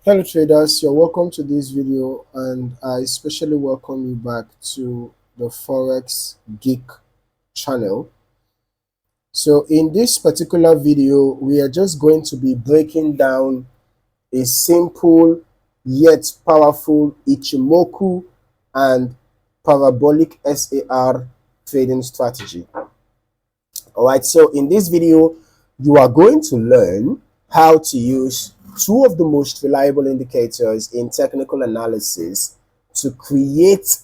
Hello traders, you're welcome to this video, and I especially welcome you back to the Forex Geek channel. So in this particular video, we are just going to be breaking down a simple yet powerful Ichimoku and Parabolic SAR trading strategy. Alright, so in this video, you are going to learn how to use two of the most reliable indicators in technical analysis to create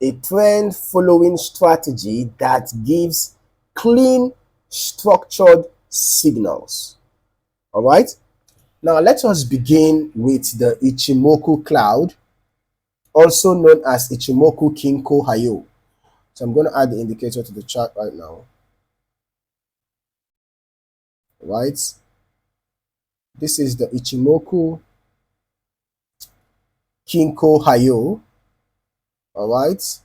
a trend following strategy that gives clean, structured signals. All right, now let us begin with the Ichimoku Cloud, also known as Ichimoku Kinko Hayo. So I'm going to add the indicator to the chart right now. Right, this is the Ichimoku Kinko Hayo. All right.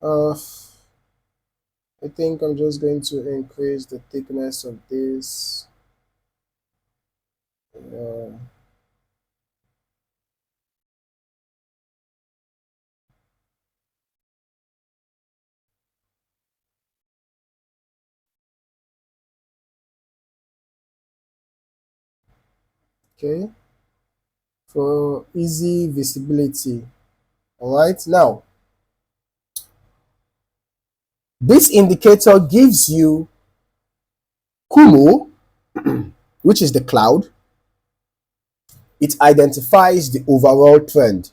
I think I'm just going to increase the thickness of this. Okay, for easy visibility. All right, now this indicator gives you Kumo, which is the cloud. It identifies the overall trend.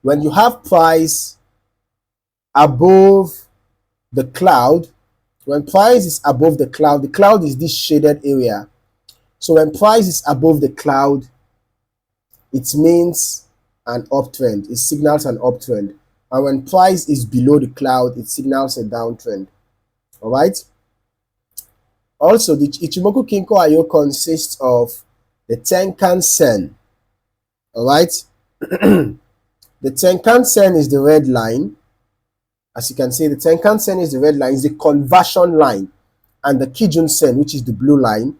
When you have price above the cloud, when price is above the cloud is this shaded area. So when price is above the cloud, it means an uptrend. It signals an uptrend. And when price is below the cloud, it signals a downtrend. All right. Also, the Ichimoku Kinko Hayo consists of the Tenkan Sen. All right. The Tenkan Sen is the red line. As you can see, the Tenkan Sen is the red line, is the conversion line. And the Kijun Sen, which is the blue line,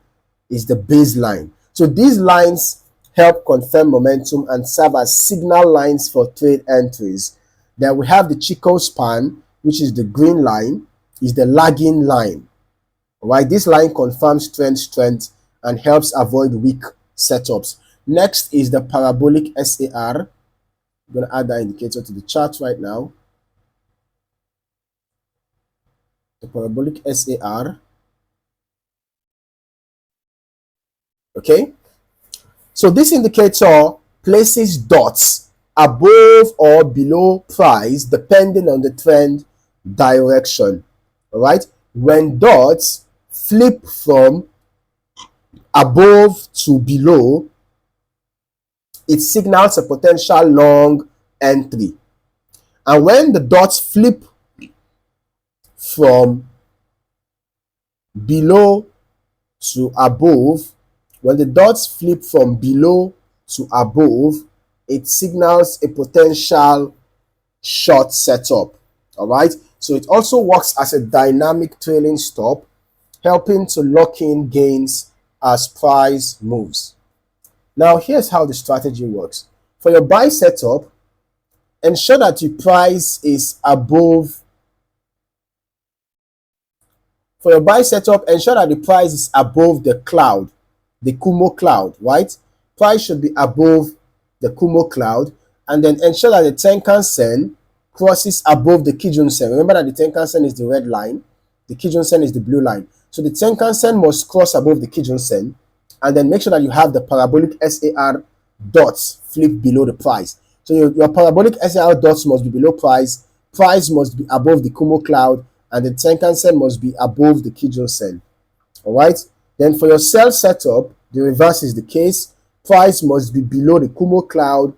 is the baseline. So these lines help confirm momentum and serve as signal lines for trade entries. Then we have the Chico span, which is the green line, is the lagging line. Right, this line confirms trend strength and helps avoid weak setups. Next is the Parabolic SAR. I'm going to add that indicator to the chart right now. The Parabolic SAR. Okay, so this indicator places dots above or below price depending on the trend direction. All right, when dots flip from above to below, it signals a potential long entry. And when the dots flip from below to above, when the dots flip from below to above, it signals a potential short setup. All right, so it also works as a dynamic trailing stop, helping to lock in gains as price moves. Now here's how the strategy works. For your buy setup, ensure that your price is above. For your buy setup, ensure that the price is above the cloud, the Kumo cloud, right? Price should be above the Kumo cloud, and then ensure that the Tenkan Sen crosses above the Kijun Sen. Remember that the Tenkan Sen is the red line, the Kijun Sen is the blue line. So the Tenkan Sen must cross above the Kijun Sen, and then make sure that you have the Parabolic SAR dots flip below the price. So your Parabolic SAR dots must be below price, price must be above the Kumo cloud, and the Tenkan Sen must be above the Kijun Sen. All right. Then for your sell setup, the reverse is the case. Price must be below the Kumo cloud.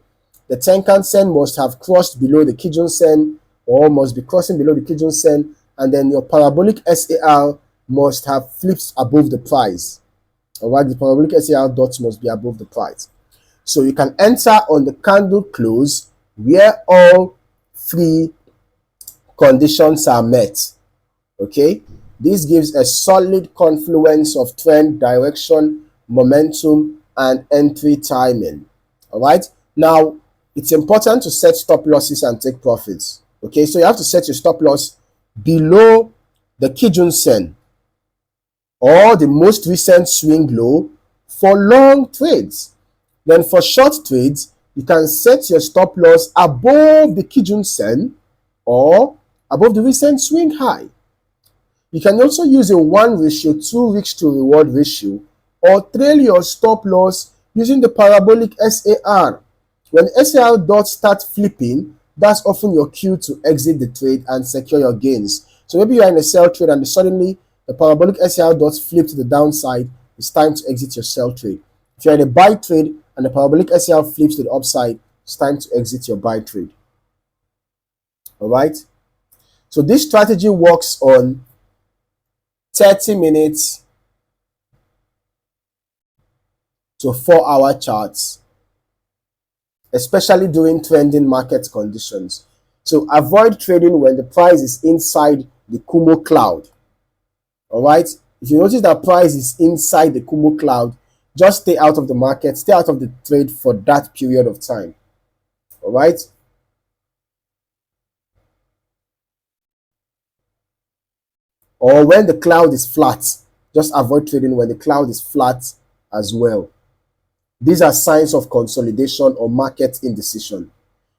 The Tenkan Sen must have crossed below the Kijun Sen, or must be crossing below the Kijun Sen, and then your Parabolic SAR must have flipped above the price. All right, the Parabolic SAR dots must be above the price. So you can enter on the candle close where all three conditions are met. Okay, this gives a solid confluence of trend direction, momentum, and entry timing. All right. Now, it's important to set stop losses and take profits. Okay, so you have to set your stop loss below the Kijun Sen or the most recent swing low for long trades. Then for short trades, you can set your stop loss above the Kijun Sen or above the recent swing high. You can also use a 1:2 risk to reward ratio or trail your stop loss using the parabolic SAR. When the SAR dots start flipping, that's often your cue to exit the trade and secure your gains. So maybe you are in a sell trade and suddenly the parabolic SAR dots flip to the downside, it's time to exit your sell trade. If you're in a buy trade and the parabolic SAR flips to the upside, it's time to exit your buy trade. All right? So this strategy works on 30 minutes to 4-hour charts, especially during trending market conditions. So avoid trading when the price is inside the Kumo cloud. All right. If you notice that price is inside the Kumo cloud, just stay out of the market, stay out of the trade for that period of time. All right. Or when the cloud is flat, just avoid trading when the cloud is flat as well. These are signs of consolidation or market indecision.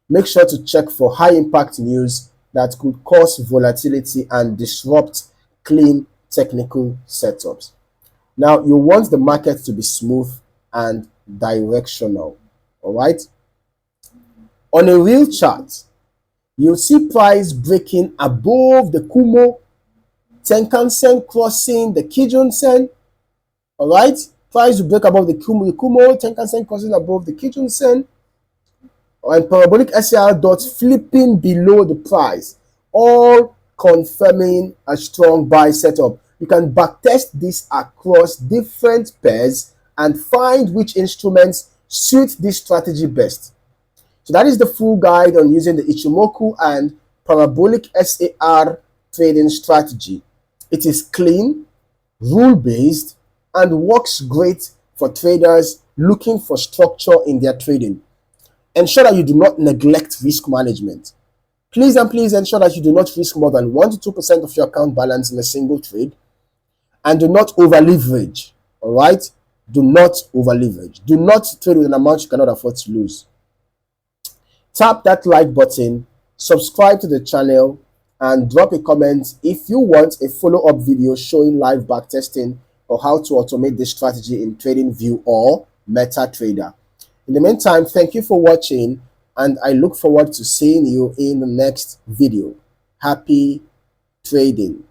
Make sure to check for high impact news that could cause volatility and disrupt clean technical setups. Now, you want the market to be smooth and directional. All right. On a real chart, you'll see price breaking above the Kumo, Tenkan Sen crossing the Kijun Sen. All right. Price will break above the Kumo, Tenkan Sen crossing above the Kijun Sen, and parabolic SAR dots flipping below the price, all confirming a strong buy setup. You can backtest this across different pairs and find which instruments suit this strategy best. So that is the full guide on using the Ichimoku and parabolic SAR trading strategy. It is clean, rule-based, and works great for traders looking for structure in their trading. Ensure that you do not neglect risk management. Please and please ensure that you do not risk more than 1 to 2% of your account balance in a single trade, and do not over leverage. All right? Do not over leverage. Do not trade with an amount you cannot afford to lose. Tap that like button, subscribe to the channel, and drop a comment if you want a follow-up video showing live backtesting or how to automate this strategy in TradingView or MetaTrader. In the meantime, thank you for watching, and I look forward to seeing you in the next video. Happy trading.